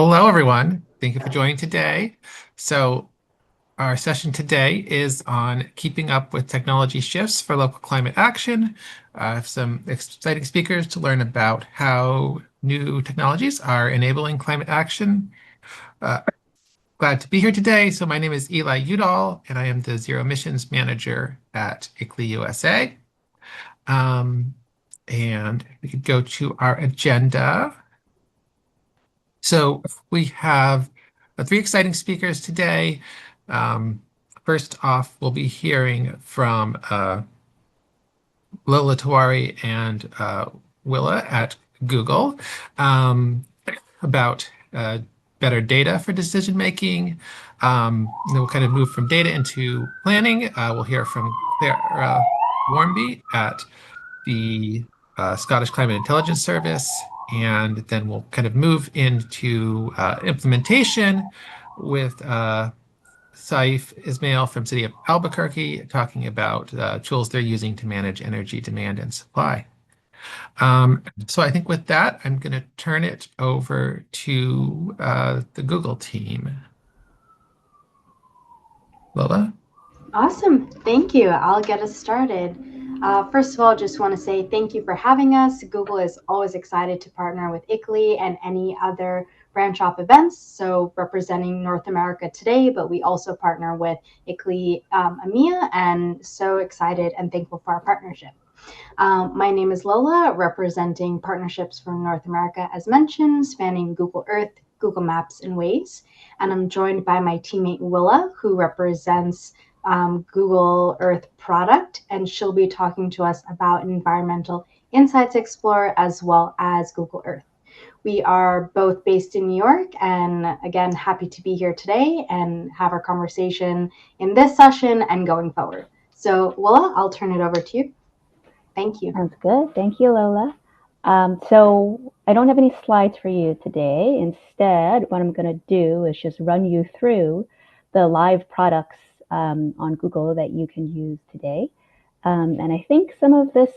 Hello, everyone. Thank you for joining today. So, our session today is on keeping up with technology shifts for local climate action. I have some exciting speakers to learn about how new technologies are enabling climate action. Uh, Glad to be here today. So, my name is Eli Udall, and I am the Zero Emissions Manager at ICLEI USA. Um, and we could go to our agenda. So we have three exciting speakers today. Um, First off, we'll be hearing from Lola Tawari and Willa at Google about better data for decision making. Then we'll kind of move from data into planning. We'll hear from Clara Warmby at the Scottish Climate Intelligence Service, and then we'll kind of move into implementation with Saif Ismail from City of Albuquerque talking about tools they're using to manage energy demand and supply. So I think with that, I'm going to turn it over to the Google team. Lola? Awesome. Thank you. I'll get us started. First of all, just want to say thank you for having us. Google is always excited to partner with ICLEI and any other branch off events. So representing North America today, but we also partner with ICLEI EMEA, and so excited and thankful for our partnership. My name is Lola, representing partnerships from North America, as mentioned, spanning Google Earth, Google Maps, and Waze. And I'm joined by my teammate Willa, who represents Google Earth product, and she'll be talking to us about Environmental Insights Explorer as well as Google Earth. We are both based in New York, and again, happy to be here today and have our conversation in this session and going forward. So, Willa, I'll turn it over to you. Thank you. Sounds good. Thank you, Lola. So I don't have any slides for you today. Instead, what I'm going to do is just run you through the live products on Google that you can use today. And I think some of this,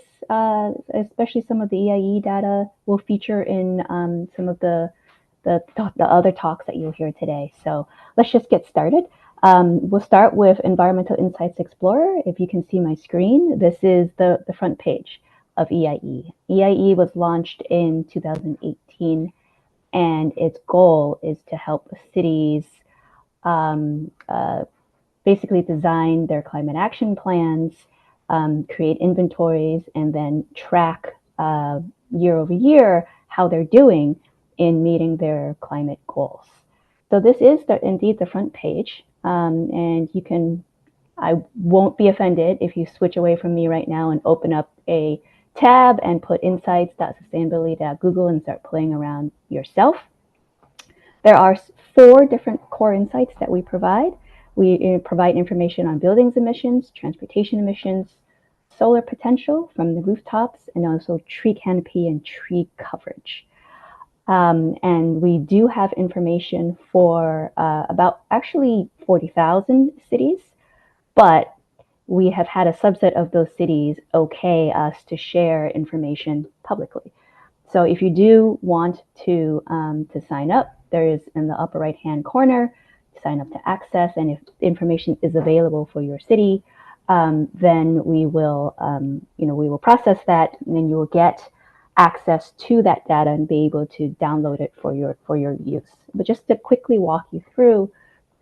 especially some of the EIE data, will feature in some of the other talks that you'll hear today. So let's just get started. We'll start with Environmental Insights Explorer. If you can see my screen, this is the front page of EIE. EIE was launched in 2018, and its goal is to help cities basically design their climate action plans, create inventories, and then track year over year how they're doing in meeting their climate goals. So this is indeed the front page, and you can, I won't be offended if you switch away from me right now and open up a tab and put insights.sustainability.google and start playing around yourself. There are 4 different core insights that we provide. We provide information on buildings emissions, transportation emissions, solar potential from the rooftops, and also tree canopy and tree coverage. And we do have information for about actually 40,000 cities, but we have had a subset of those cities okay us to share information publicly. So if you do want to sign up, there is in the upper right-hand corner, sign up to access, and if information is available for your city, then we will process that, and then you will get access to that data and be able to download it for your use. But just to quickly walk you through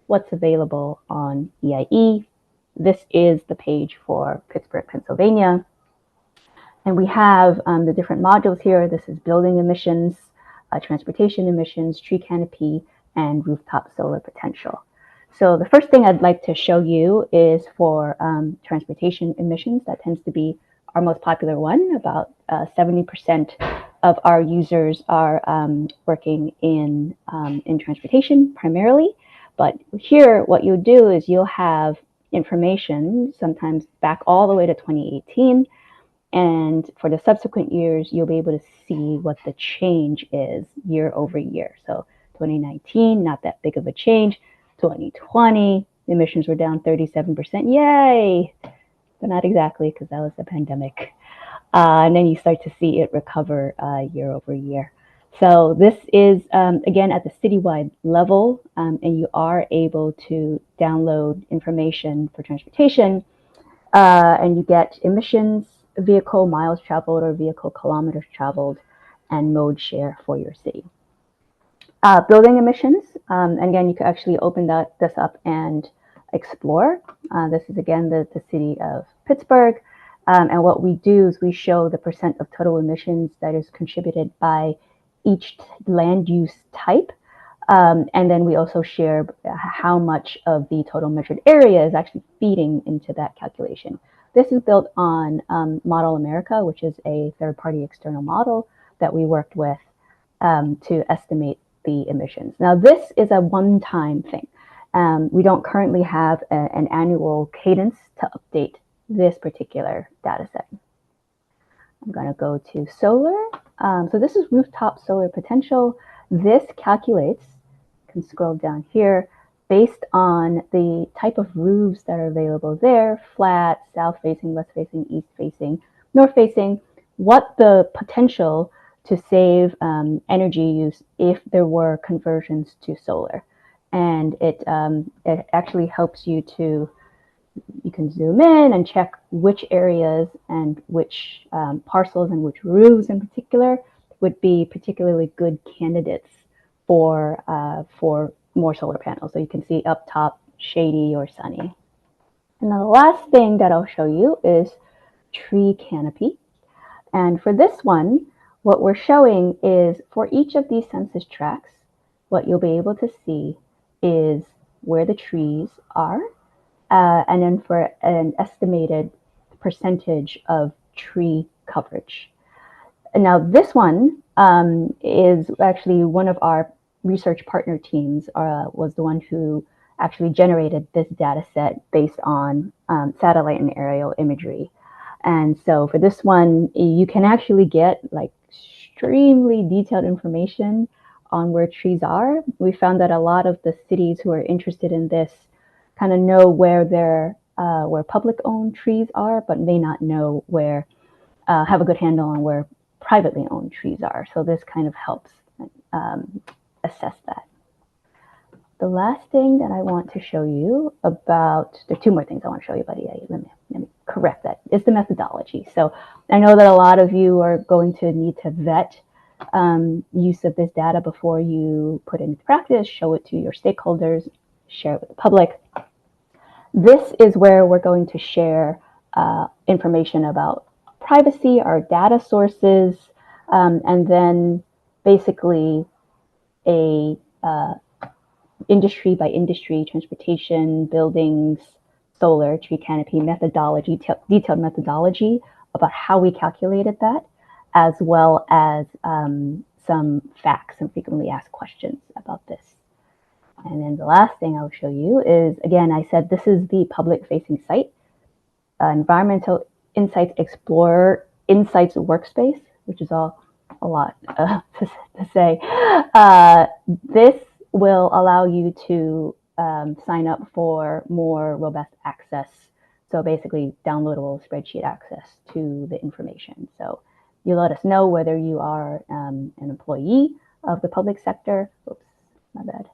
what's available on EIE, this is the page for Pittsburgh, Pennsylvania. And we have the different modules here. This is building emissions, transportation emissions, tree canopy, and rooftop solar potential. So the first thing I'd like to show you is for transportation emissions. That tends to be our most popular one. About 70% of our users are working in transportation primarily. But here, what you'll do is you'll have information, sometimes back all the way to 2018. And for the subsequent years, you'll be able to see what the change is year over year. So 2019, not that big of a change. 2020, emissions were down 37%. Yay! But not exactly, because that was the pandemic. And then you start to see it recover year over year. So this is, again, at the citywide level, and you are able to download information for transportation, and you get emissions, vehicle miles traveled or vehicle kilometers traveled, and mode share for your city. Building emissions, and again, you can actually open this up and explore. This is, again, the city of Pittsburgh. And what we do is we show the percent of total emissions that is contributed by each land use type. And then we also share how much of the total measured area is actually feeding into that calculation. This is built on Model America, which is a third-party external model that we worked with to estimate the emissions. Now, this is a one-time thing. We don't currently have an annual cadence to update this particular data set. I'm going to go to solar. So this is rooftop solar potential. This calculates, you can scroll down here, based on the type of roofs that are available there, flat, south-facing, west-facing, east-facing, north-facing, what the potential to save energy use if there were conversions to solar. And it actually helps you to, you can zoom in and check which areas and which parcels and which roofs in particular would be particularly good candidates for more solar panels. So you can see up top, shady or sunny. And then the last thing that I'll show you is tree canopy. And for this one, what we're showing is for each of these census tracts, what you'll be able to see is where the trees are, and then for an estimated percentage of tree coverage. And now this one is actually one of our research partner teams was the one who actually generated this data set based on satellite and aerial imagery. And so for this one, you can actually get like extremely detailed information on where trees are. We found that a lot of the cities who are interested in this kind of know where their where public-owned trees are, but may not know where have a good handle on where privately owned trees are. So this kind of helps assess that. The last thing that I want to show you about, there are two more things I want to show you, but yeah, let me correct that, is the methodology. So I know that a lot of you are going to need to vet use of this data before you put it into practice, show it to your stakeholders, share it with the public. This is where we're going to share information about privacy, our data sources, and then basically a industry by industry, transportation, buildings, solar, tree canopy methodology, detailed methodology about how we calculated that, as well as some facts and frequently asked questions about this. And then the last thing I'll show you is, again, I said this is the public-facing site, Environmental Insights Explorer Insights Workspace, which is a lot to say. This will allow you to sign up for more robust access. So basically downloadable spreadsheet access to the information. So you let us know whether you are an employee of the public sector, oops, my bad,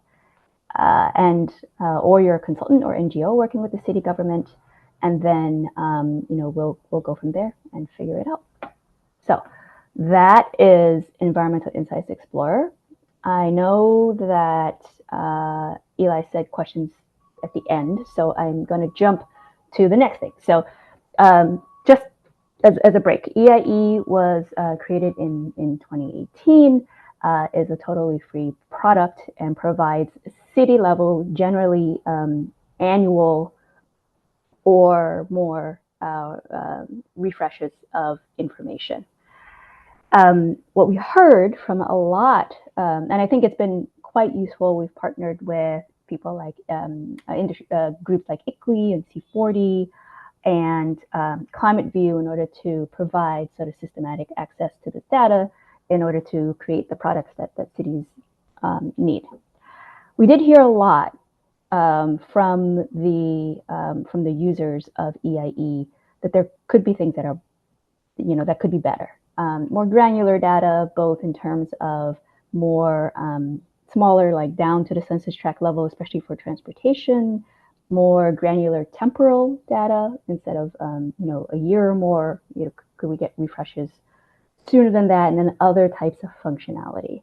or you're a consultant or NGO working with the city government, and then we'll go from there and figure it out. So that is Environmental Insights Explorer. I know that Eli said questions at the end, so I'm going to jump to the next thing. So just as a break, EIE was created in 2018, is a totally free product and provides city level, generally annual or more refreshes of information. What we heard from a lot, and I think it's been quite useful, we've partnered with people like groups like ICLEI and C40 and ClimateView in order to provide sort of systematic access to this data in order to create the products that cities need. We did hear a lot from the users of EIE that there could be things that are, that could be better. More granular data, both in terms of more smaller, like down to the census tract level, especially for transportation, more granular temporal data instead of a year or more. Could we get refreshes sooner than that, and then other types of functionality.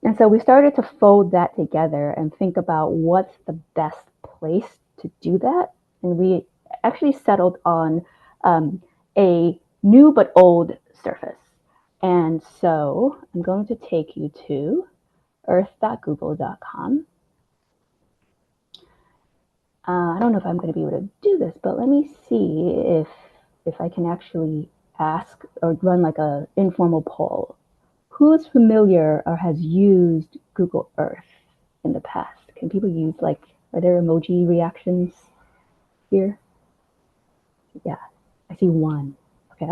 And so we started to fold that together and think about what's the best place to do that. And we actually settled on a new but old surface. And so I'm going to take you to earth.google.com. I don't know if I'm going to be able to do this, but let me see if I can actually ask or run like an informal poll. Who's familiar or has used Google Earth in the past? Can people use, like, are there emoji reactions here? Yeah, I see one. Okay,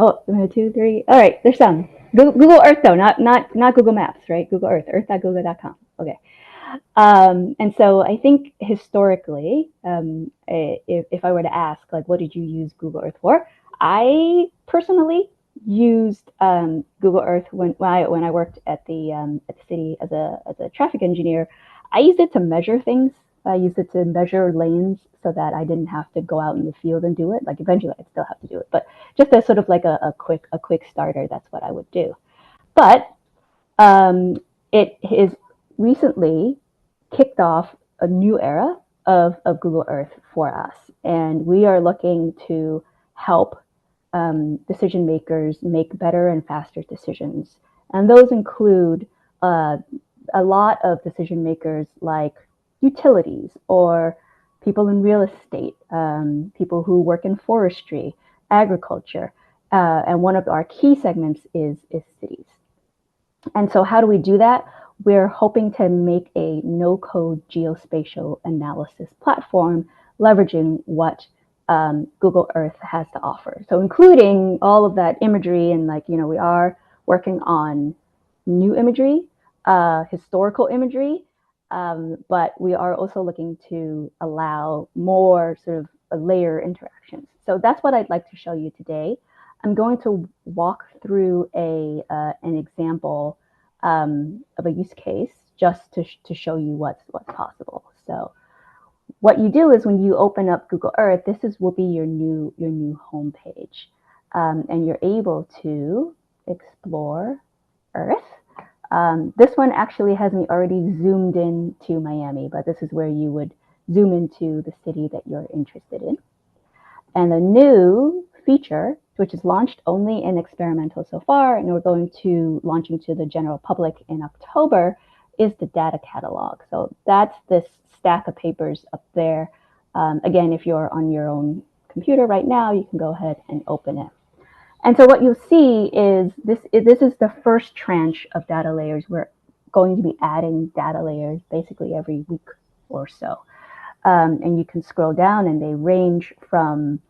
2, 3. All right, there's some. Google Earth though, not Google Maps, right? Google Earth, earth.google.com. Okay. And so I think historically, if I were to ask, like, what did you use Google Earth for? I personally used Google Earth when I worked at the city as a traffic engineer. I used it to measure things. I used it to measure lanes so that I didn't have to go out in the field and do it. Like, eventually I'd still have to do it, but just as sort of like a quick starter, that's what I would do. But it is recently kicked off a new era of Google Earth for us. And we are looking to help decision makers make better and faster decisions. And those include a lot of decision makers like utilities or people in real estate, people who work in forestry, agriculture. And one of our key segments is cities. And so how do we do that? We're hoping to make a no-code geospatial analysis platform leveraging what Google Earth has to offer. So including all of that imagery, and we are working on new imagery, historical imagery, but we are also looking to allow more sort of layer interactions. So that's what I'd like to show you today. I'm going to walk through an example of a use case just to show you what's possible. So what you do is when you open up Google Earth, will be your new home page, and you're able to explore Earth. This one actually has me already zoomed in to Miami, but this is where you would zoom into the city that you're interested in. And the new feature, which is launched only in experimental so far, and we're going to launching to the general public in October, is the data catalog. So that's this stack of papers up there. Again, if you're on your own computer right now, you can go ahead and open it. And so what you'll see is this is the first tranche of data layers. We're going to be adding data layers basically every week or so. And you can scroll down, and they range from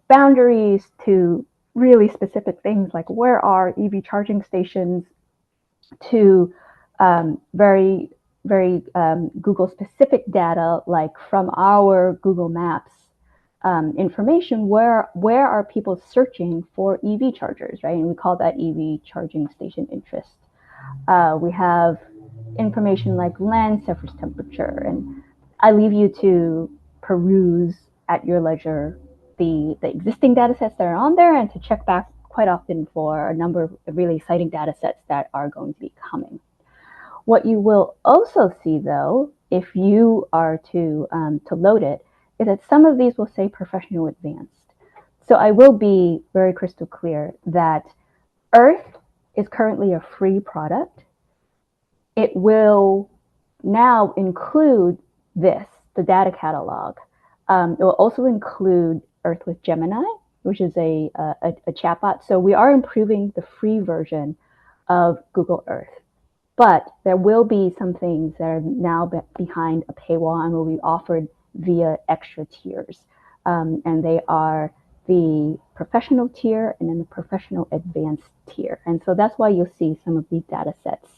boundaries to really specific things like where are EV charging stations, to very Google specific data, like from our Google Maps information, where are people searching for EV chargers, right? And we call that EV charging station interest. We have information like land surface temperature, and I leave you to peruse at your leisure the existing data sets that are on there, and to check back quite often for a number of really exciting data sets that are going to be coming. What you will also see, though, if you are to load it, is that some of these will say professional advanced. So I will be very crystal clear that Earth is currently a free product. It will now include the data catalog. It will also include Earth with Gemini, which is a chatbot. So we are improving the free version of Google Earth. But there will be some things that are now behind a paywall and will be offered via extra tiers. And they are the professional tier and then the professional advanced tier. And so that's why you'll see some of these data sets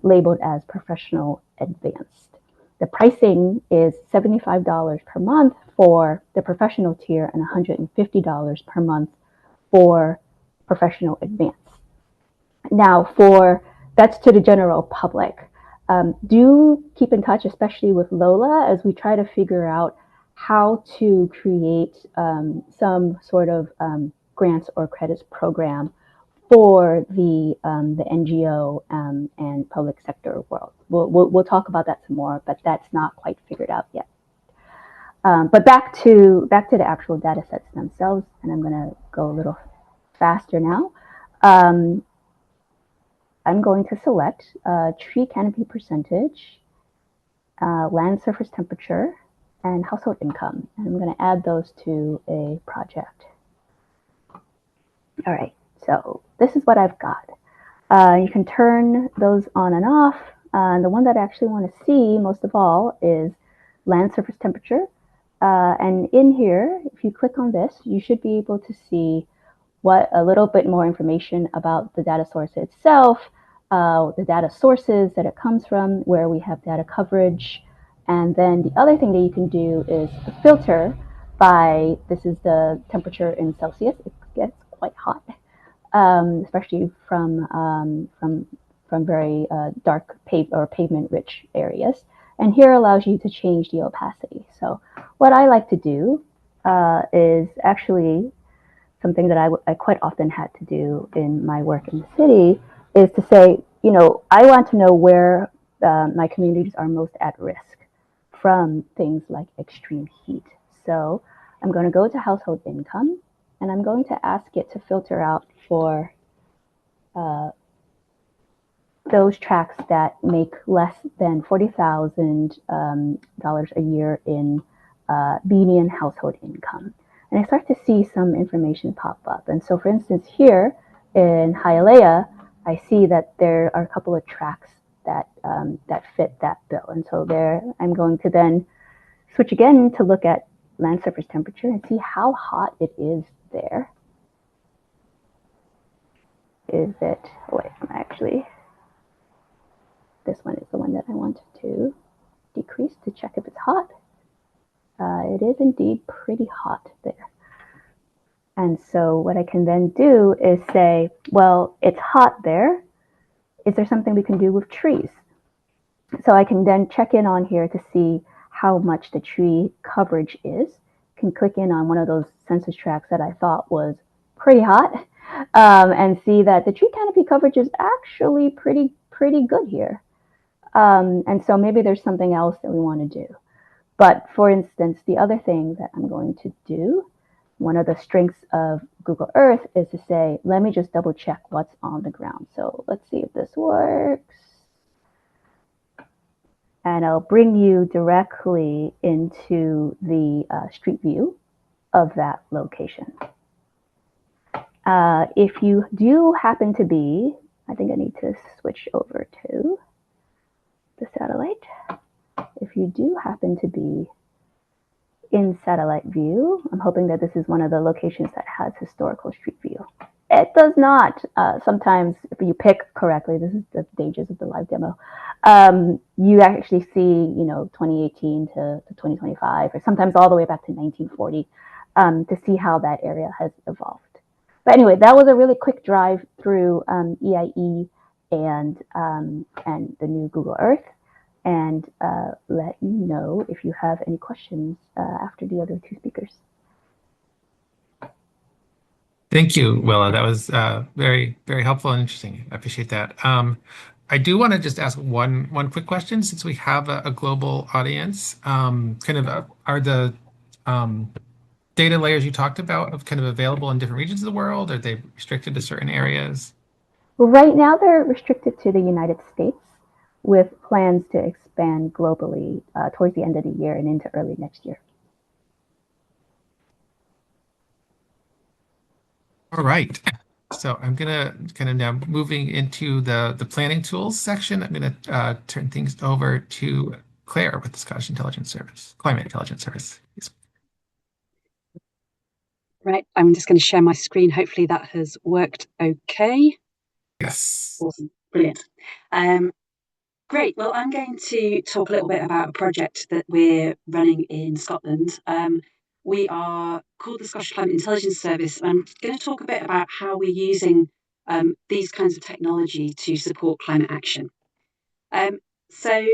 labeled as professional advanced. The pricing is $75 per month for the professional tier and $150 per month for professional advanced. Now, for that's to the general public. Do keep in touch, especially with Lola, as we try to figure out how to create some sort of grants or credits program for the NGO and public sector world. We'll talk about that some more, but that's not quite figured out yet. But back to the actual data sets themselves, and I'm going to go a little faster now. I'm going to select tree canopy percentage, land surface temperature, and household income. And I'm going to add those to a project. All right, so this is what I've got. You can turn those on and off. The one that I actually want to see most of all is land surface temperature. And in here, if you click on this, you should be able to see what a little bit more information about the data source itself, the data sources that it comes from, where we have data coverage. And then the other thing that you can do is filter by, this is the temperature in Celsius. It gets quite hot, especially from very dark pavement-rich areas. And here allows you to change the opacity. So what I like to do is actually something that I quite often had to do in my work in the city is to say, you know, I want to know where my communities are most at risk from things like extreme heat. So I'm going to go to household income, and I'm going to ask it to filter out for those tracts that make less than $40,000 a year in median household income. And I start to see some information pop up. And so, for instance, here in Hialeah, I see that there are a couple of tracts that fit that bill. And so there, I'm going to then switch again to look at land surface temperature and see how hot it is there. Is it, oh wait, I'm actually, this one is the one that I want to decrease to check if it's hot. It is indeed pretty hot there. And so what I can then do is say, well, it's hot there. Is there something we can do with trees? So I can then check in on here to see how much the tree coverage is. Can click in on one of those census tracts that I thought was pretty hot, and see that the tree canopy coverage is actually pretty good here. And so maybe there's something else that we want to do. But for instance, the other thing that I'm going to do, one of the strengths of Google Earth is to say, let me just double check what's on the ground. So let's see if this works. And I'll bring you directly into the street view of that location. If you do happen to be, I think I need to switch over to the satellite. If you do happen to be in satellite view, I'm hoping that this is one of the locations that has historical street view. It does not. Sometimes if you pick correctly, this is the dangers of the live demo, you actually see, you know, 2018 to 2025, or sometimes all the way back to 1940, to see how that area has evolved. But anyway, that was a really quick drive through EIE and the new Google Earth. And let me know if you have any questions after the other two speakers. Thank you, Willa. That was very, very helpful and interesting. I appreciate that. I do want to just ask one quick question, since we have a global audience. Are the data layers you talked about kind of available in different regions of the world? Are they restricted to certain areas? Well, right now they're restricted to the United States, with plans to expand globally towards the end of the year and into early next year. All right. So I'm gonna kind of now moving into the planning tools section. I'm gonna turn things over to Claire with the Scottish Intelligence Service, Climate Intelligence Service. Yes. Right, I'm just going to share my screen. Hopefully that has worked okay. Yes. Awesome, brilliant. Great. Well, I'm going to talk a little bit about a project that we're running in Scotland. We are called the Scottish Climate Intelligence Service. I'm going to talk a bit about how we're using these kinds of technology to support climate action. So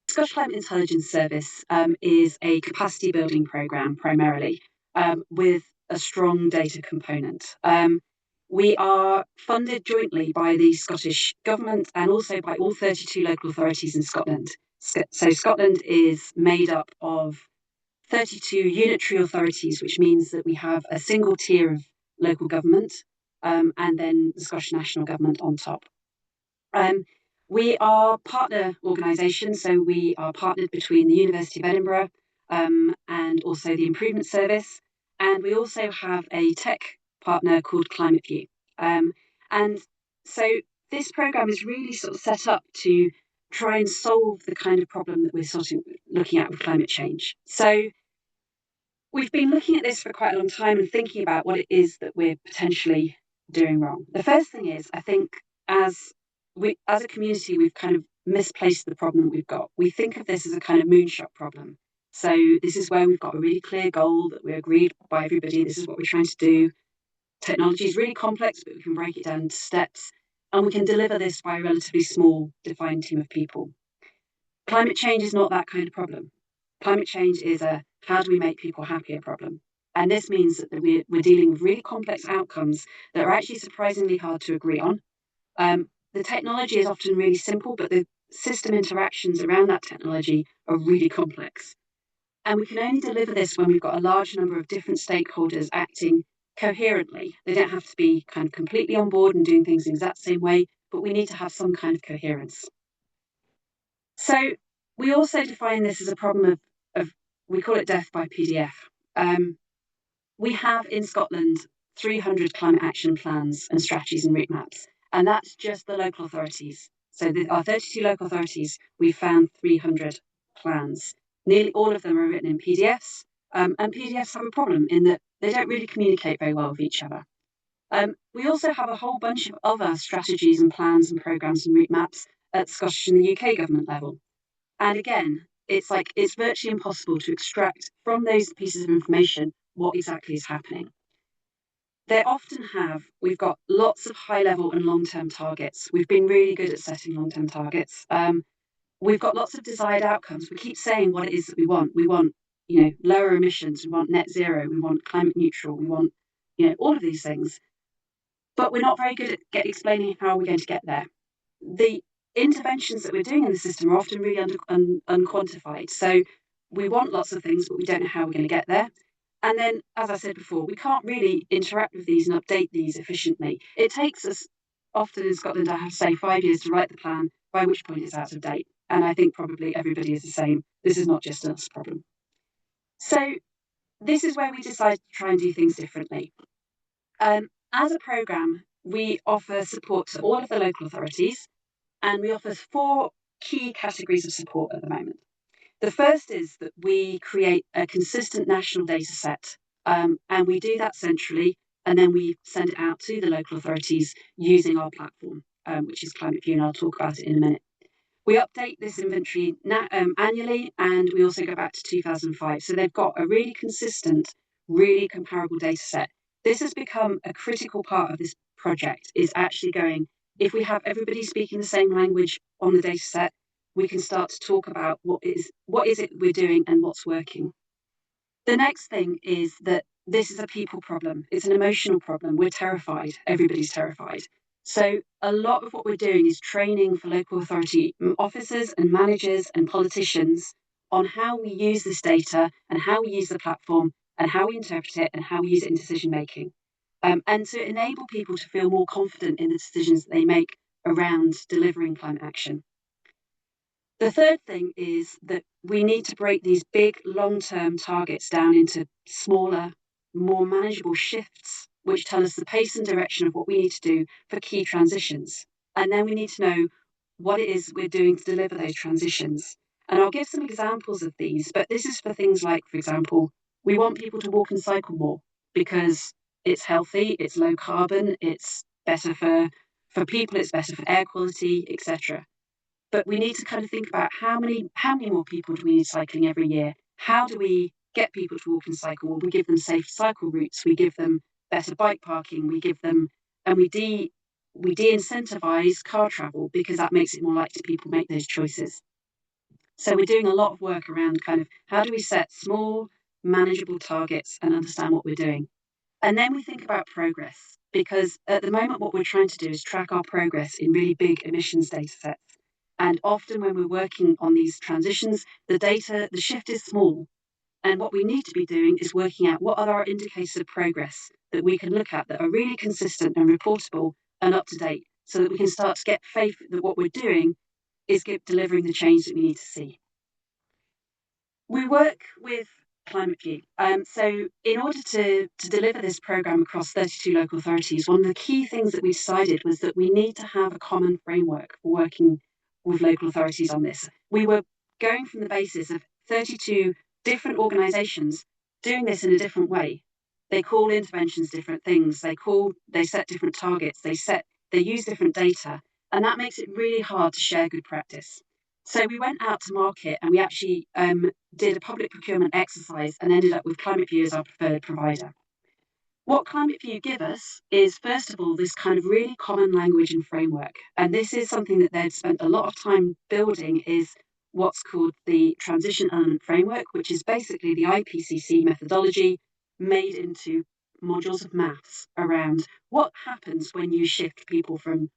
Scottish Climate Intelligence Service is a capacity building programme primarily, with a strong data component. We are funded jointly by the Scottish Government and also by all 32 local authorities in Scotland. So Scotland is made up of 32 unitary authorities, which means that we have a single tier of local government, and then the Scottish National Government on top. We are partner organisations, so we are partnered between the University of Edinburgh and also the Improvement Service, and we also have a tech partner called ClimateView. And so this programme is really sort of set up to try and solve the kind of problem that we're sort of looking at with climate change. So we've been looking at this for quite a long time and thinking about what it is that we're potentially doing wrong. The first thing is, I think, as a community, we've kind of misplaced the problem that we've got. We think of this as a kind of moonshot problem. So this is where we've got a really clear goal that we agreed by everybody. This is what we're trying to do. Technology is really complex, but we can break it down into steps, and we can deliver this by a relatively small, defined team of people. Climate change is not that kind of problem. Climate change is a how do we make people happier problem. And this means that we're dealing with really complex outcomes that are actually surprisingly hard to agree on. The technology is often really simple, but the system interactions around that technology are really complex. And we can only deliver this when we've got a large number of different stakeholders acting coherently. They don't have to be kind of completely on board and doing things the exact same way, but we need to have some kind of coherence. So we also define this as a problem of we call it death by PDF. We have in Scotland 300 climate action plans and strategies and route maps, and that's just the local authorities. So our 32 local authorities, we found 300 plans. Nearly all of them are written in PDFs, and PDFs have a problem in that they don't really communicate very well with each other. We also have a whole bunch of other strategies and plans and programmes and route maps at Scottish and the UK government level. And again, it's virtually impossible to extract from those pieces of information what exactly is happening. We've got lots of high level and long-term targets. We've been really good at setting long-term targets. We've got lots of desired outcomes. We keep saying what it is that we want. We want, lower emissions. We want net zero. We want climate neutral. We want, all of these things. But we're not very good at explaining how we're going to get there. The interventions that we're doing in the system are often really unquantified. So we want lots of things, but we don't know how we're going to get there. And then, as I said before, we can't really interact with these and update these efficiently. It takes us, often in Scotland, I have to say, 5 years to write the plan, by which point it's out of date. And I think probably everybody is the same. This is not just us problem. So this is where we decided to try and do things differently. As a programme, we offer support to all of the local authorities, and we offer 4 key categories of support at the moment. The first is that we create a consistent national data set, and we do that centrally, and then we send it out to the local authorities using our platform, which is ClimateView, and I'll talk about it in a minute. We update this inventory annually, and we also go back to 2005. So they've got a really consistent, really comparable data set. This has become a critical part of this project, is actually going, if we have everybody speaking the same language on the data set, we can start to talk about what is it we're doing and what's working. The next thing is that this is a people problem. It's an emotional problem. We're terrified. Everybody's terrified. So a lot of what we're doing is training for local authority officers and managers and politicians on how we use this data and how we use the platform and how we interpret it and how we use it in decision making. And to enable people to feel more confident in the decisions that they make around delivering climate action. The third thing is that we need to break these big long-term targets down into smaller, more manageable shifts, which tell us the pace and direction of what we need to do for key transitions. And then we need to know what it is we're doing to deliver those transitions. And I'll give some examples of these, but this is for things like, for example, we want people to walk and cycle more because it's healthy, it's low carbon, it's better for people, it's better for air quality, etc. But we need to kind of think about how many more people do we need cycling every year? How do we get people to walk and cycle? Well, we give them safe cycle routes. We give them better bike parking. We give them and we de-incentivize car travel because that makes it more likely people make those choices. So we're doing a lot of work around kind of how do we set small, manageable targets and understand what we're doing. And then we think about progress, because at the moment, what we're trying to do is track our progress in really big emissions data sets. And often when we're working on these transitions, the shift is small. And what we need to be doing is working out what are our indicators of progress that we can look at that are really consistent and reportable and up to date, so that we can start to get faith that what we're doing is delivering the change that we need to see. We work with ClimateView. So in order to deliver this programme across 32 local authorities, one of the key things that we decided was that we need to have a common framework for working with local authorities on this. We were going from the basis of 32 different organisations doing this in a different way. They call interventions different things. They set different targets. They use different data, and that makes it really hard to share good practice. So we went out to market and we actually did a public procurement exercise and ended up with ClimateView as our preferred provider. What ClimateView give us is, first of all, this kind of really common language and framework. And this is something that they'd spent a lot of time building, is what's called the Transition Element Framework, which is basically the IPCC methodology made into modules of maths around what happens when you shift people from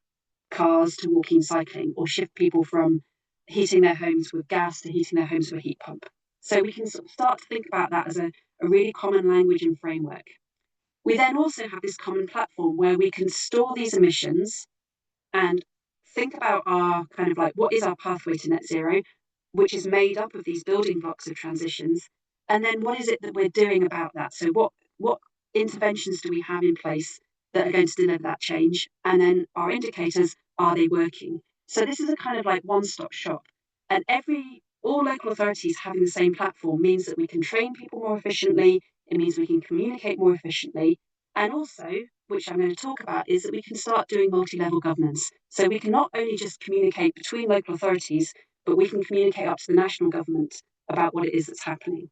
cars to walking, cycling, or shift people from heating their homes with gas to heating their homes with a heat pump. So we can sort of start to think about that as a really common language and framework. We then also have this common platform where we can store these emissions and think about our kind of like, what is our pathway to net zero, which is made up of these building blocks of transitions. And then what is it that we're doing about that? So what interventions do we have in place that are going to deliver that change? And then our indicators, are they working? So this is a kind of like one-stop shop. And all local authorities having the same platform means that we can train people more efficiently. It means we can communicate more efficiently. And also, which I'm going to talk about, is that we can start doing multi-level governance. So we can not only just communicate between local authorities, but we can communicate up to the national government about what it is that's happening.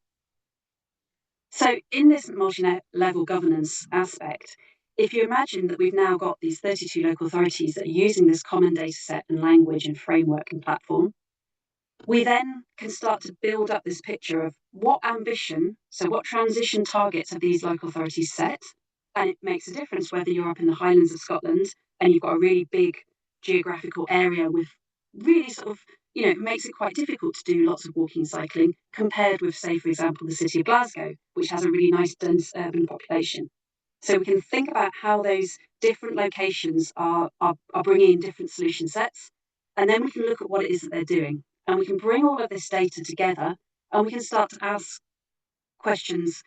So in this multi-level governance aspect, if you imagine that we've now got these 32 local authorities that are using this common data set and language and framework and platform, we then can start to build up this picture of what ambition, so what transition targets have these local authorities set. And it makes a difference whether you're up in the Highlands of Scotland and you've got a really big geographical area with really sort of, it makes it quite difficult to do lots of walking and cycling compared with, say, for example, the city of Glasgow, which has a really nice dense urban population. So we can think about how those different locations are bringing in different solution sets, and then we can look at what it is that they're doing. And we can bring all of this data together and we can start to ask questions,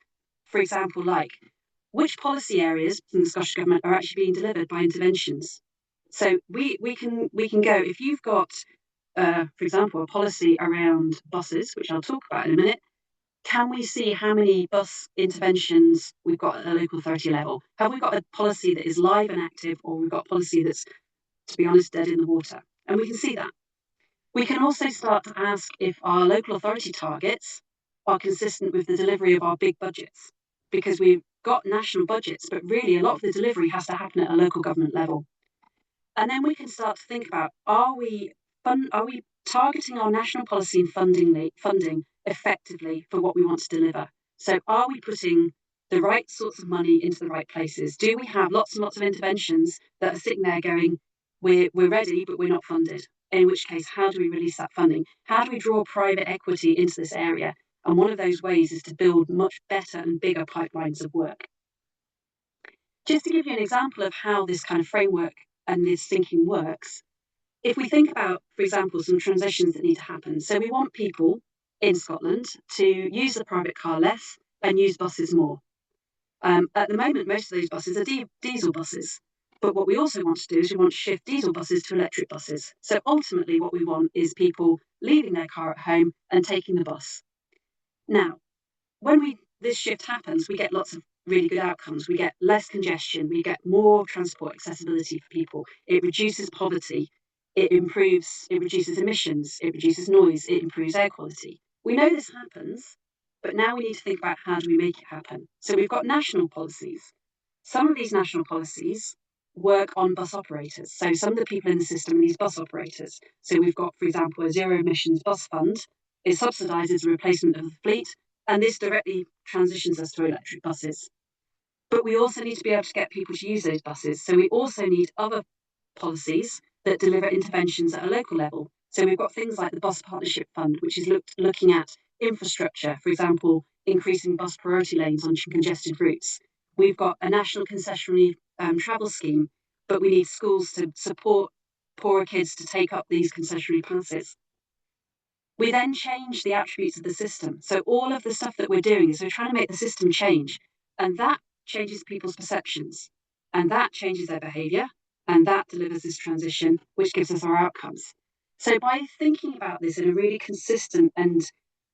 for example, like, which policy areas from the Scottish Government are actually being delivered by interventions? So we can go, if you've got, for example, a policy around buses, which I'll talk about in a minute, can we see how many bus interventions we've got at a local authority level? Have we got a policy that is live and active, or we've got policy that's, to be honest, dead in the water? And we can see that. We can also start to ask if our local authority targets are consistent with the delivery of our big budgets, because we've got national budgets, but really a lot of the delivery has to happen at a local government level. And then we can start to think about, are we targeting our national policy and funding effectively for what we want to deliver? So are we putting the right sorts of money into the right places? Do we have lots and lots of interventions that are sitting there going, we're ready, but we're not funded? In which case, how do we release that funding? How do we draw private equity into this area? And one of those ways is to build much better and bigger pipelines of work. Just to give you an example of how this kind of framework and this thinking works, if we think about, for example, some transitions that need to happen. So we want people in Scotland to use the private car less and use buses more. At the moment, most of those buses are diesel buses. But what we also want to do is we want to shift diesel buses to electric buses. So ultimately what we want is people leaving their car at home and taking the bus. Now, when this shift happens, we get lots of really good outcomes. We get less congestion, we get more transport accessibility for people. It reduces poverty, it reduces emissions, it reduces noise, it improves air quality. We know this happens, but now we need to think about how do we make it happen. So we've got national policies. Some of these national policies work on bus operators. So some of the people in the system are these bus operators. So we've got, for example, a zero emissions bus fund. It subsidises the replacement of the fleet, and this directly transitions us to electric buses. But we also need to be able to get people to use those buses. So we also need other policies that deliver interventions at a local level. So we've got things like the Bus Partnership Fund, which is looking at infrastructure, for example, increasing bus priority lanes on congested routes. We've got a national concessionary travel scheme, but we need schools to support poorer kids to take up these concessionary passes. We then change the attributes of the system. So all of the stuff that we're doing is we're trying to make the system change, and that changes people's perceptions, and that changes their behavior, and that delivers this transition, which gives us our outcomes. So by thinking about this in a really consistent and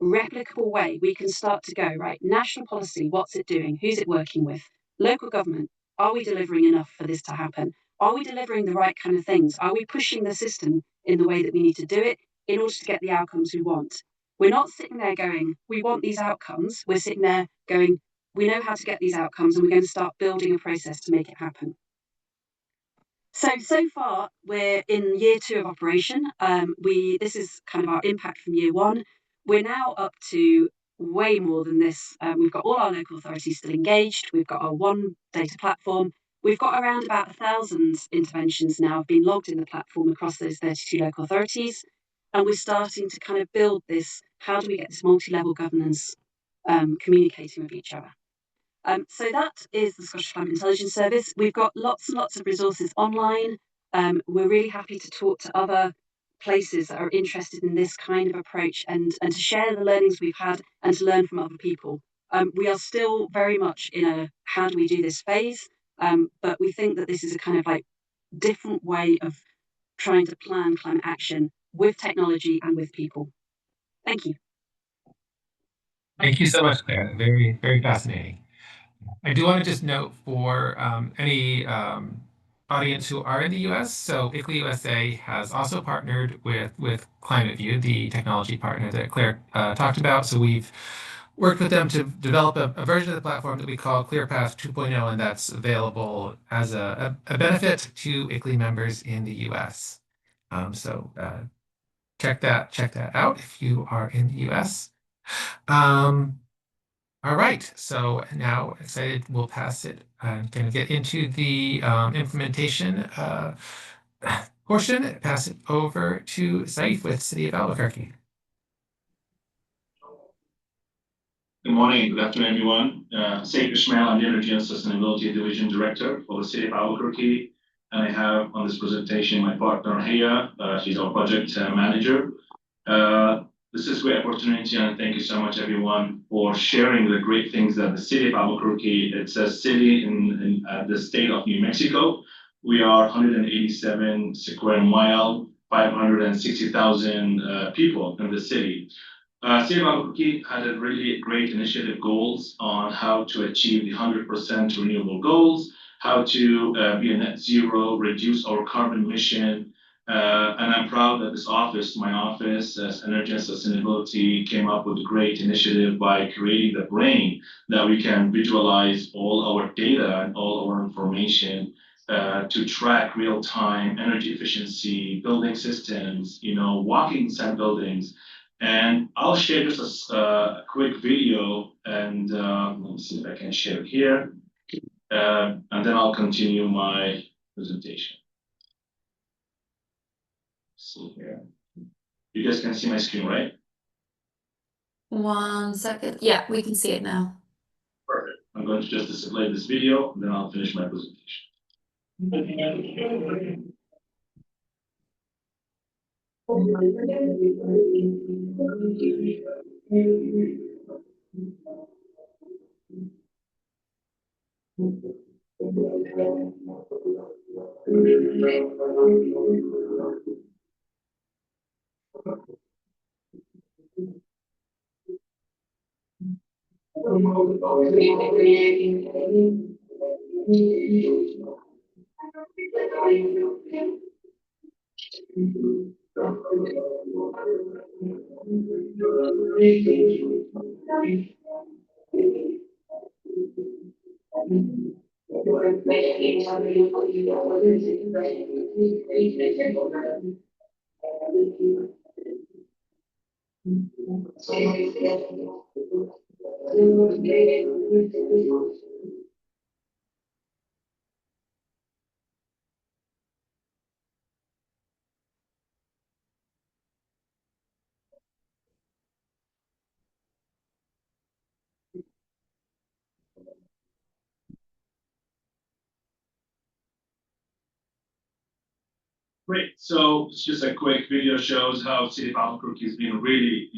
replicable way, we can start to go, right, national policy, what's it doing? Who's it working with? Local government, are we delivering enough for this to happen? Are we delivering the right kind of things? Are we pushing the system in the way that we need to do it in order to get the outcomes we want? We're not sitting there going, we want these outcomes. We're sitting there going, we know how to get these outcomes, and we're going to start building a process to make it happen. So far, we're in year 2 of operation. This is kind of our impact from year 1. We're now up to way more than this. We've got all our local authorities still engaged. We've got our one data platform. We've got around about 1,000 interventions now have been logged in the platform across those 32 local authorities. And we're starting to kind of build this, how do we get this multi-level governance communicating with each other? So that is the Scottish Climate Intelligence Service. We've got lots and lots of resources online. We're really happy to talk to other places that are interested in this kind of approach and to share the learnings we've had and to learn from other people. We are still very much in a how do we do this phase, but we think that this is a kind of like different way of trying to plan climate action with technology and with people. Thank you. Thank you so much, Claire. Very, very fascinating. I do want to just note for any audience who are in the US, so ICLEI USA has also partnered with ClimateView, the technology partner that Claire talked about. So we've worked with them to develop a version of the platform that we call ClearPath 2.0, and that's available as a benefit to ICLEI members in the US. So check that out if you are in the US. All right, so now excited, we'll pass it. I'm going to get into the implementation portion, pass it over to Saif with City of Albuquerque. Good morning, good afternoon, everyone. Saif Ismail, I'm the Energy and Sustainability Division Director for the City of Albuquerque. And I have on this presentation my partner, Haya. She's our project manager. This is a great opportunity, and thank you so much, everyone, for sharing the great things that the City of Albuquerque, it's a city in the state of New Mexico. We are 187 square mile, 560,000 people in the city. City of Albuquerque had a really great initiative goals on how to achieve the 100% renewable goals, how to be a net zero, reduce our carbon emission. And I'm proud that this office, my office as Energy and Sustainability, came up with a great initiative by creating the brain that we can visualize all our data and all our information to track real-time energy efficiency, building systems, walking inside buildings. And I'll share just a quick video, and let me see if I can share it here. And then I'll continue my presentation. See here. You guys can see my screen, right? 1 second. Yeah, we can see it now. Perfect. I'm going to just display this video, and then I'll finish my presentation. Great. So it's just a quick video shows how City of Albuquerque has been really,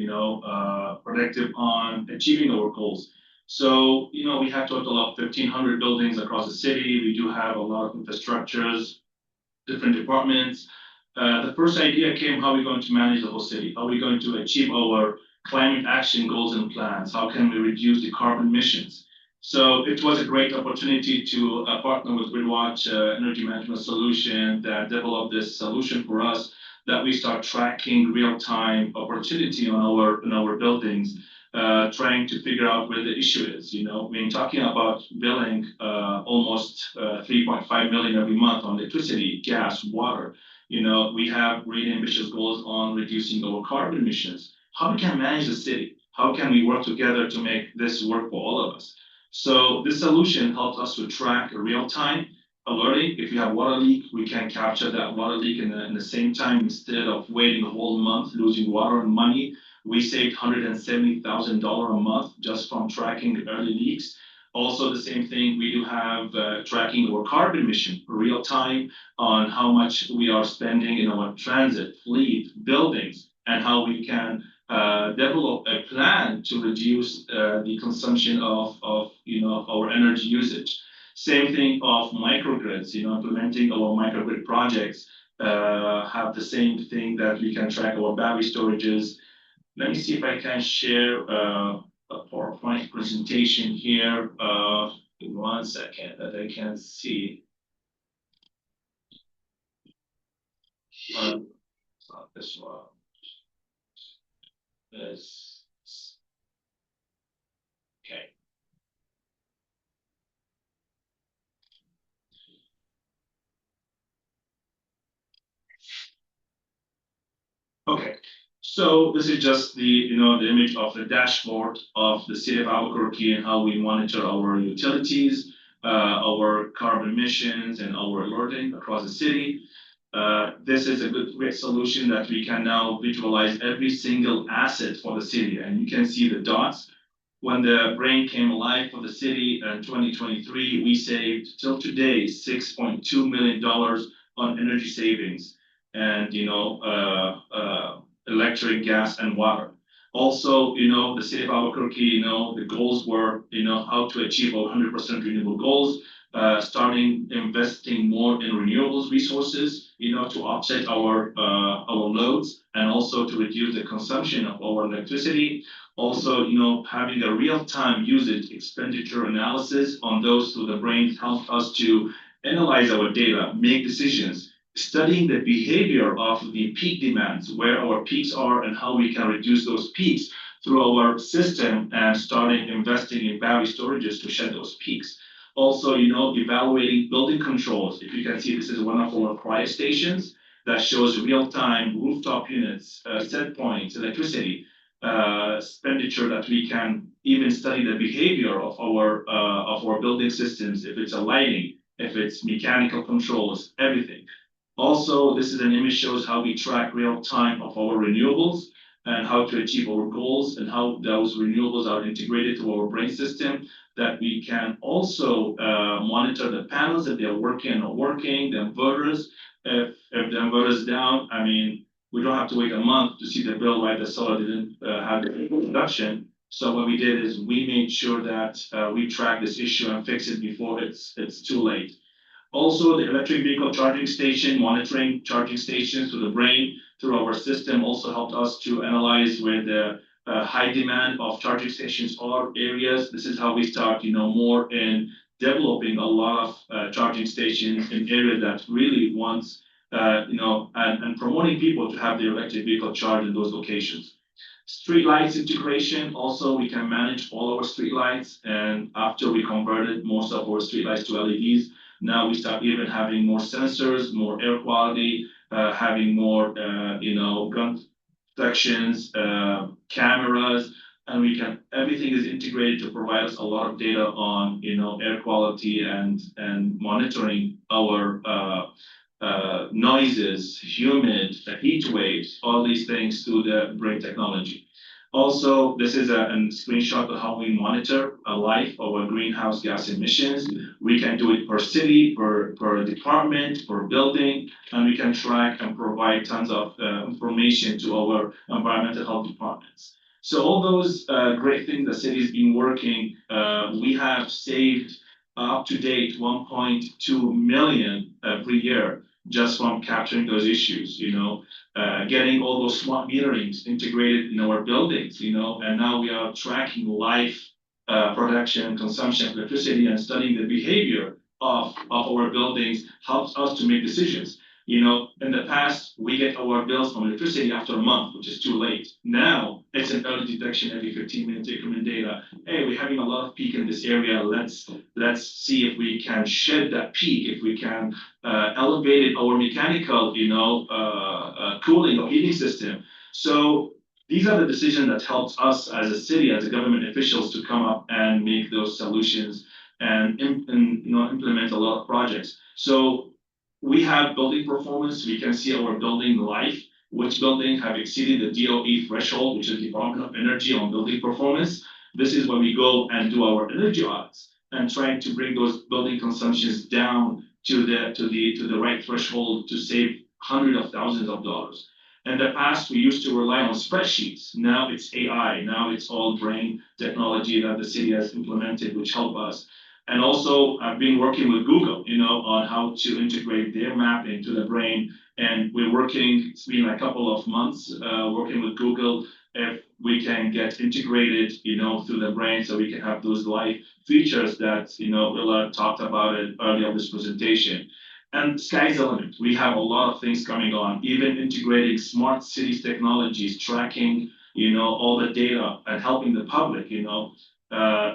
productive on achieving our goals. So, we have total of 1,500 buildings across the city. We do have a lot of infrastructures, different departments. The first idea came how are we going to manage the whole city? How are we going to achieve our climate action goals and plans? How can we reduce the carbon emissions? So it was a great opportunity to partner with Gridwatch Energy Management Solution that developed this solution for us that we start tracking real-time opportunity on our buildings, trying to figure out where the issue is. We're talking about billing almost 3.5 million every month on electricity, gas, water. We have really ambitious goals on reducing our carbon emissions. How we can manage the city? How can we work together to make this work for all of us? So this solution helps us to track real time alerting. If you have water leak, we can capture that water leak in the same time instead of waiting a whole month, losing water and money. We saved $170,000 a month just from tracking early leaks. Also, the same thing, we do have tracking our carbon emission real time on how much we are spending in our transit, fleet, buildings, and how we can develop a plan to reduce the consumption of our energy usage. Same thing of microgrids, implementing our microgrid projects have the same thing that we can track our battery storages. Let me see if I can share a PowerPoint presentation here. In 1 second that I can see. It's not this one. This. Okay. Okay, so this is just the image of the dashboard of the city of Albuquerque and how we monitor our utilities, our carbon emissions, and our alerting across the city. This is a great solution that we can now visualize every single asset for the city, and you can see the dots. When the brain came alive for the city in 2023, we saved till today $6.2 million on energy savings and electric, gas, and water. Also, the city of Albuquerque, the goals were, how to achieve our 100% renewable goals, starting investing more in renewables resources, to offset our loads and also to reduce the consumption of our electricity. Also, having a real-time usage expenditure analysis on those through the brain helps us to analyze our data, make decisions, studying the behavior of the peak demands, where our peaks are and how we can reduce those peaks through our system and starting investing in battery storages to shed those peaks. Also, evaluating building controls. If you can see, this is one of our quiet stations that shows real-time rooftop units, set points, electricity, expenditure that we can even study the behavior of our building systems, if it's a lighting, if it's mechanical controls, everything. Also, this is an image shows how we track real time of our renewables and how to achieve our goals and how those renewables are integrated to our brain system, that we can also monitor the panels if they're working or not working, the inverters. If the inverter is down, we don't have to wait a month to see the bill, right? The solar didn't have the production. So what we did is we made sure that we track this issue and fix it before it's too late. Also, the electric vehicle charging station, monitoring charging stations through the brain, through our system, also helped us to analyze where the high demand of charging stations are areas. This is how we start, more in developing a lot of charging stations in areas that really wants, and promoting people to have their electric vehicle charged in those locations. Street lights integration, also we can manage all our street lights. And after we converted most of our street lights to LEDs, now we start even having more sensors, more air quality, having more, gun sections, cameras, and everything is integrated to provide us a lot of data on, air quality and monitoring our noises, humid, heat waves, all these things through the brain technology. Also, this is a screenshot of how we monitor a life of our greenhouse gas emissions. We can do it per city, per department, per building, and we can track and provide tons of information to our environmental health departments. So all those great things the city's been working, we have saved up to date 1.2 million every year just from capturing those issues, getting all those smart meterings integrated in our buildings, and now we are tracking life production, consumption of electricity, and studying the behavior of our buildings helps us to make decisions. In the past, we get our bills from electricity after a month, which is too late. Now it's an early detection every 15-minute increment data. Hey, we're having a lot of peak in this area. Let's see if we can shed that peak, if we can elevate our mechanical, cooling or heating system. So these are the decisions that helps us as a city, as a government officials, to come up and make those solutions and implement a lot of projects. So we have building performance. We can see our building life, which building have exceeded the DOE threshold, which is Department of Energy on building performance. This is when we go and do our energy audits and trying to bring those building consumptions down to the right threshold to save hundreds of thousands of dollars. In the past, we used to rely on spreadsheets. Now it's AI. Now it's all brain technology that the city has implemented, which help us. And also, I've been working with Google, on how to integrate their map into the brain. And we're working, it's been a couple of months, working with Google if we can get integrated, through the brain so we can have those live features that, Willa talked about it earlier in this presentation. And sky's the limit. We have a lot of things coming on, even integrating smart cities technologies, tracking, all the data and helping the public,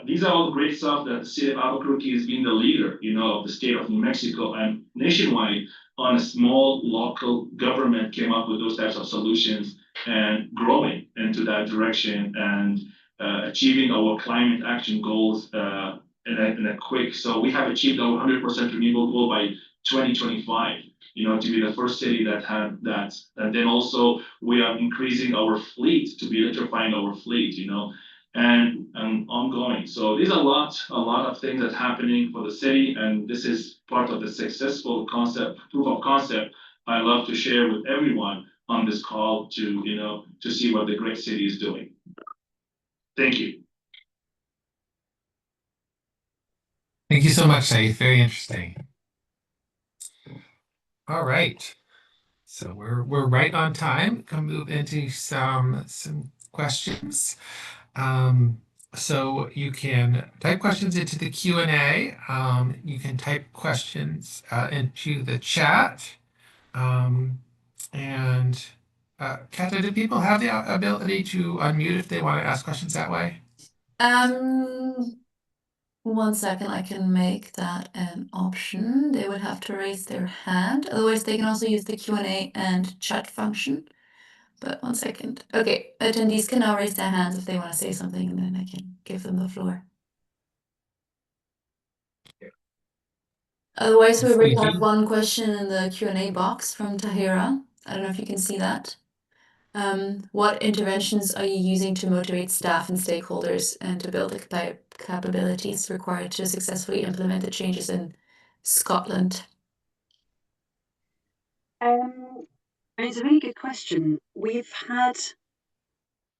these are all the great stuff that the city of Albuquerque has been the leader, of the state of New Mexico and nationwide on a small local government came up with those types of solutions and growing into that direction and achieving our climate action goals in a quick. So we have achieved our 100% renewable goal by 2025. To be the first city that had that, and then also we are increasing our fleet to be electrifying our fleet. And ongoing. So there's a lot of things that's happening for the city, and this is part of the successful proof of concept I love to share with everyone on this call to see what the great city is doing. Thank you. Thank you so much, Saeed. Very interesting. All right. So we're right on time. Gonna move into some questions. So you can type questions into the Q&A. You can type questions into the chat. And Katha, do people have the ability to unmute if they want to ask questions that way? 1 second, I can make that an option. They would have to raise their hand. Otherwise, they can also use the Q&A and chat function. But 1 second. Okay, attendees can now raise their hands if they want to say something, and then I can give them the floor. Otherwise, we already have one question in the Q&A box from Tahira. I don't know if you can see that. What interventions are you using to motivate staff and stakeholders and to build the capabilities required to successfully implement the changes in Scotland? It's a really good question. We've had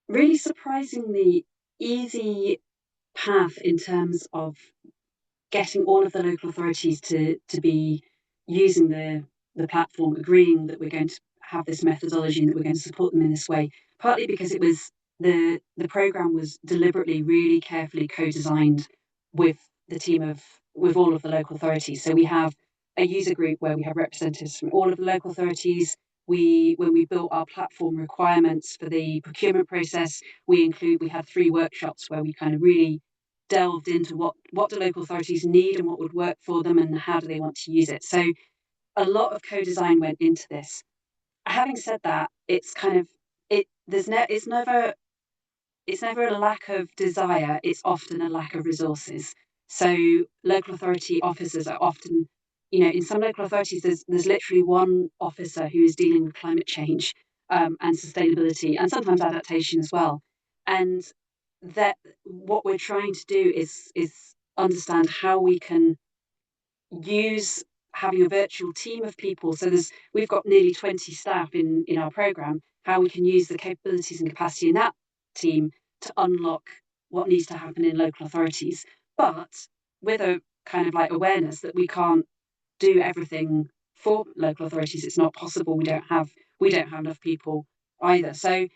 really surprisingly easy path in terms of getting all of the local authorities to be using the platform, agreeing that we're going to have this methodology and that we're going to support them in this way, partly because it was the program was deliberately really carefully co-designed with all of the local authorities. So we have a user group where we have representatives from all of the local authorities. when we built our platform requirements for the procurement process, we had 3 workshops where we kind of really delved into what do local authorities need and what would work for them and how do they want to use it. So a lot of co-design went into this. Having said that, it's kind of it's never a lack of desire, it's often a lack of resources. So local authority officers are often, in some local authorities, there's literally one officer who is dealing with climate change and sustainability and sometimes adaptation as well. And that what we're trying to do is understand how we can use having a virtual team of people. So we've got nearly 20 staff in our program, how we can use the capabilities and capacity in that team to unlock what needs to happen in local authorities, but with a kind of like awareness that we can't do everything for local authorities. It's not possible. We don't have enough people either. So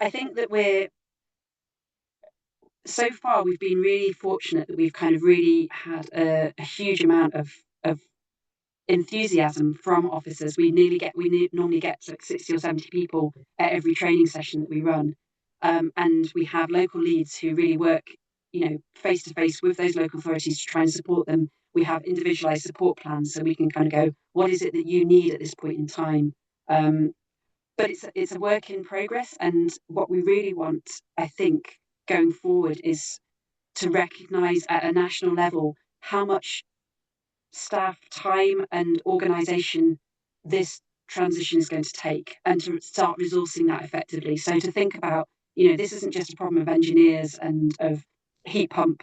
I think that so far we've been really fortunate that we've kind of really had a huge amount of enthusiasm from officers. We normally get like 60 or 70 people at every training session that we run. And we have local leads who really work, face to face with those local authorities to try and support them. We have individualized support plans so we can kind of go, what is it that you need at this point in time? But it's a work in progress. And what we really want, I think, going forward is to recognise at a national level how much staff time and organisation this transition is going to take, and to start resourcing that effectively. So to think about, this isn't just a problem of engineers and of heat pump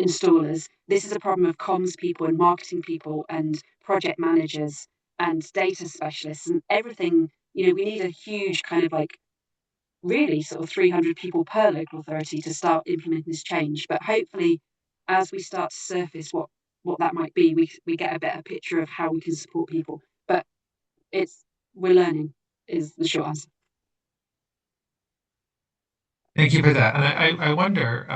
installers. This is a problem of comms people and marketing people and project managers and data specialists and everything. We need a huge kind of like really sort of 300 people per local authority to start implementing this change. But hopefully, as we start to surface what that might be, we get a better picture of how we can support people. But we're learning is the short answer. Thank you for that. And I wonder,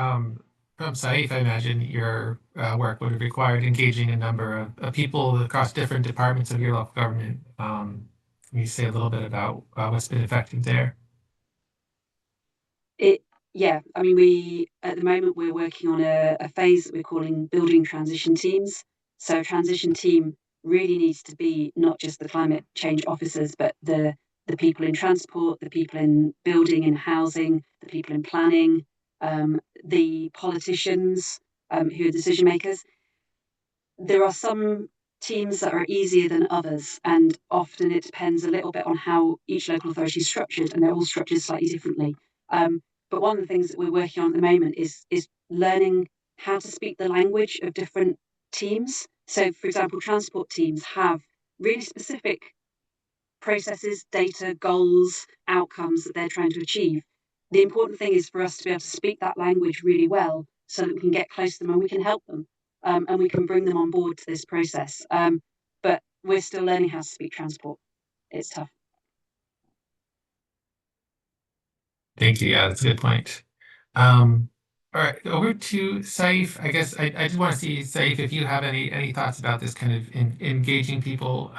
from Saif, I imagine your work would have required engaging a number of people across different departments of your local government. Can you say a little bit about what's been effective there? I mean, we at the moment we're working on a phase that we're calling building transition teams. So a transition team really needs to be not just the climate change officers, but the people in transport, the people in building and housing, the people in planning, the politicians who are decision makers. There are some teams that are easier than others, and often it depends a little bit on how each local authority is structured, and they're all structured slightly differently. But one of the things that we're working on at the moment is learning how to speak the language of different teams. So, for example, transport teams have really specific processes, data, goals, outcomes that they're trying to achieve. The important thing is for us to be able to speak that language really well so that we can get close to them and we can help them and we can bring them on board to this process. But we're still learning how to speak transport. It's tough. Thank you. Yeah, that's a good point. All right, over to Saif. I guess I just want to see, Saif, if you have any thoughts about this kind of engaging people.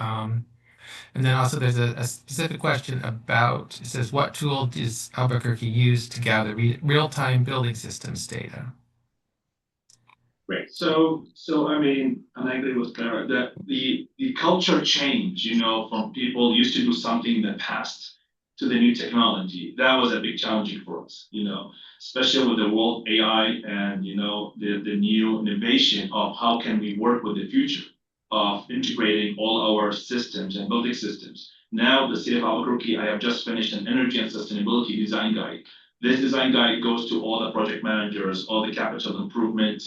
And then also there's a specific question about, it says, what tool does Albuquerque use to gather real-time building systems data? Great. So I mean, and I agree with Clara that the culture change, from people used to do something in the past to the new technology, that was a big challenge for us, especially with the world AI and the new innovation of how can we work with the future of integrating all our systems and building systems. Now, the city of Albuquerque, I have just finished an energy and sustainability design guide. This design guide goes to all the project managers, all the capital improvement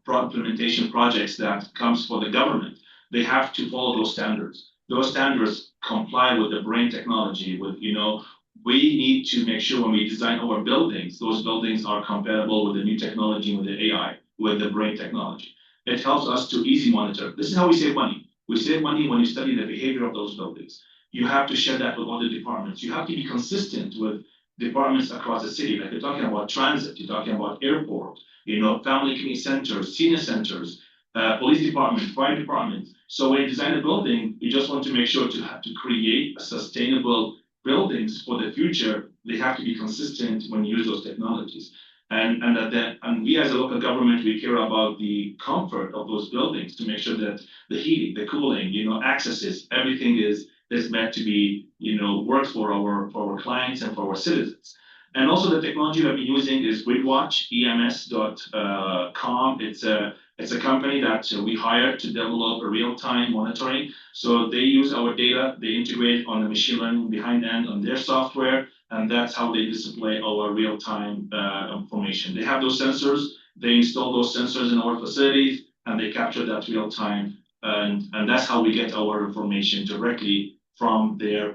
implementation projects that comes for the government. They have to follow those standards. Those standards comply with the brain technology. We need to make sure when we design our buildings, those buildings are compatible with the new technology, with the AI, with the brain technology. It helps us to easy monitor. This is how we save money. We save money when you study the behavior of those buildings. You have to share that with other departments. You have to be consistent with departments across the city. Like you're talking about transit, you're talking about airport, family community centers, senior centers, police department, fire department. So when you design a building, you just want to make sure to have to create a sustainable buildings for the future. They have to be consistent when you use those technologies. And we as a local government, we care about the comfort of those buildings to make sure that the heating, the cooling, accesses, everything is meant to be, works for our clients and for our citizens. And also the technology that we're using is GridWatch, ems.com. It's a company that we hired to develop a real-time monitoring. So they use our data, they integrate on the machine learning behind end on their software, and that's how they display our real-time information. They have those sensors, they install those sensors in our facilities, and they capture that real time. And that's how we get our information directly from their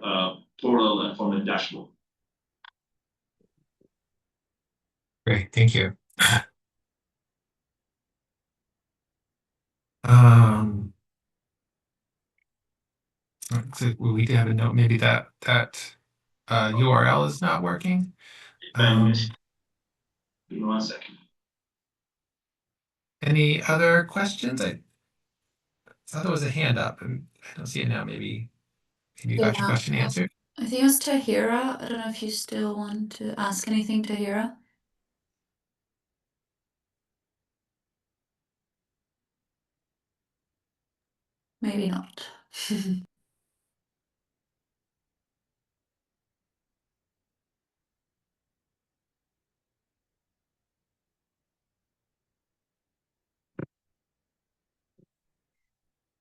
portal and from the dashboard. Great, thank you. Um, so we have a note, maybe that URL is not working. Give me 1 second. Any other questions? I thought there was a hand up, and I don't see it now. Maybe you got your question answered. I think it was Tahira. I don't know if you still want to ask anything, Tahira. Maybe not.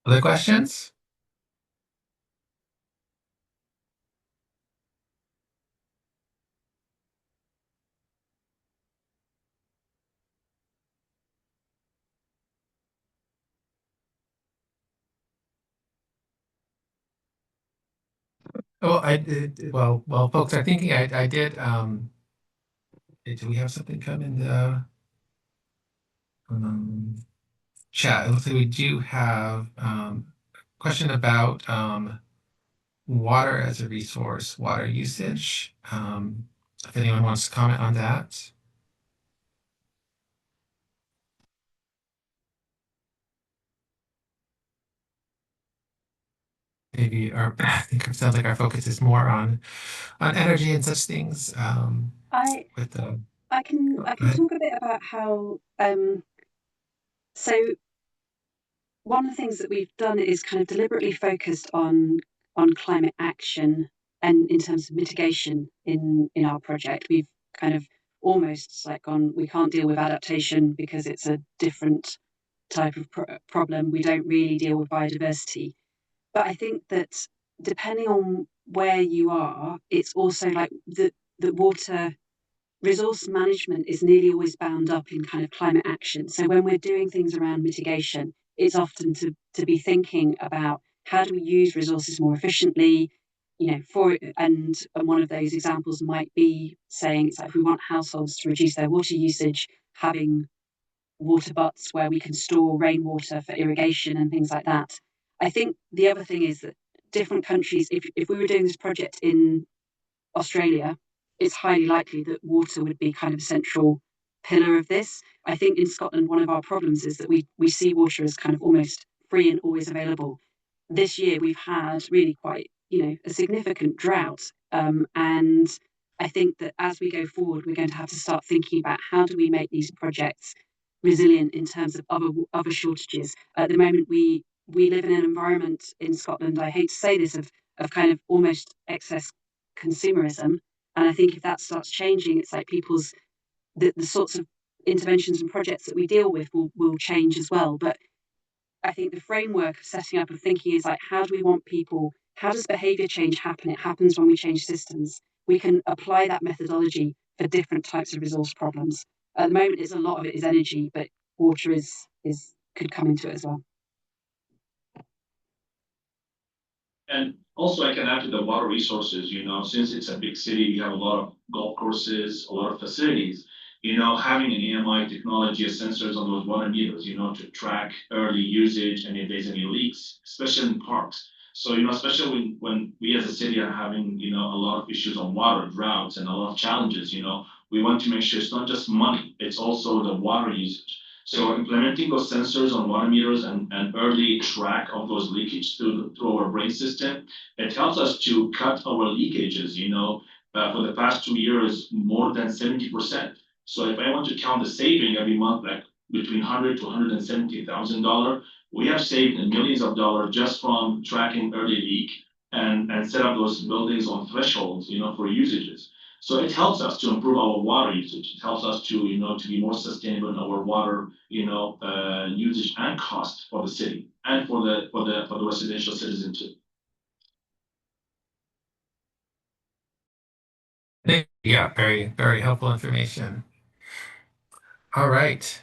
Other questions? Oh, I did. Well, folks are thinking I did. Do we have something come in the chat? It looks like we do have a question about water as a resource, water usage. If anyone wants to comment on that. Maybe I think it sounds like our focus is more on energy and such things. I With the I can go ahead. talk a bit about how so one of the things that we've done is kind of deliberately focused on climate action and in terms of mitigation in our project. We've kind of almost like gone, we can't deal with adaptation because it's a different type of problem. We don't really deal with biodiversity. But I think that depending on where you are, it's also like the water resource management is nearly always bound up in kind of climate action. So when we're doing things around mitigation, it's often to be thinking about how do we use resources more efficiently, and one of those examples might be saying it's like if we want households to reduce their water usage, having water butts where we can store rainwater for irrigation and things like that. I think the other thing is that different countries, if we were doing this project in Australia, it's highly likely that water would be kind of a central pillar of this. I think in Scotland, one of our problems is that we see water as kind of almost free and always available. This year, we've had really quite, a significant drought. And I think that as we go forward, we're going to have to start thinking about how do we make these projects resilient in terms of other shortages. At the moment, we live in an environment in Scotland, I hate to say this, of kind of almost excess consumerism. And I think if that starts changing, it's like the sorts of interventions and projects that we deal with will change as well. But I think the framework of setting up of thinking is like, how do we want people, how does behavior change happen? It happens when we change systems. We can apply that methodology for different types of resource problems. At the moment, it's a lot of it is energy, but water is could come into it as well. And also, I can add to the water resources, since it's a big city, you have a lot of golf courses, a lot of facilities, having an AMI technology, sensors on those water meters, to track early usage and if there's any leaks, especially in parks. So, especially when we as a city are having, a lot of issues on water, droughts, and a lot of challenges, we want to make sure it's not just money, it's also the water usage. So implementing those sensors on water meters and early track of those leakage through our brain system, it helps us to cut our leakages, for the past 2 years, more than 70%. So if I want to count the saving every month, like between 100 to $170,000, we have saved millions of dollars just from tracking early leak and set up those buildings on thresholds, for usages. So it helps us to improve our water usage. It helps us to be more sustainable in our water, usage and cost for the city and for the residential citizen too. Yeah, very, very helpful information. All right.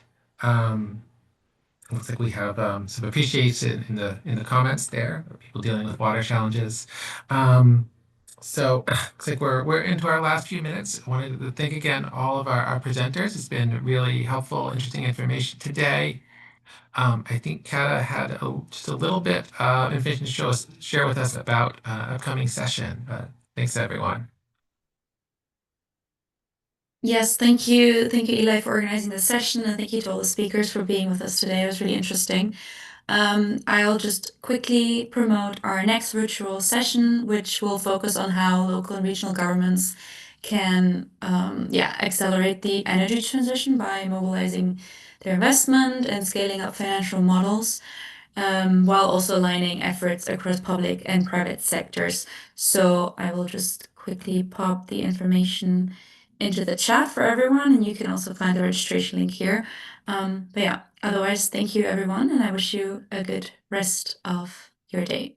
Looks like we have some appreciation in the comments there of people dealing with water challenges. So looks like we're into our last few minutes. I wanted to thank again all of our presenters. It's been really helpful, interesting information today. I think Kata had just a little bit of information to share with us about upcoming session. But thanks everyone. Yes, thank you. Thank you, Eli, for organizing the session, and thank you to all the speakers for being with us today. It was really interesting. I'll just quickly promote our next virtual session, which will focus on how local and regional governments can accelerate the energy transition by mobilizing their investment and scaling up financial models, while also aligning efforts across public and private sectors. So I will just quickly pop the information into the chat for everyone, and you can also find the registration link here. But yeah, otherwise, thank you everyone, and I wish you a good rest of your day.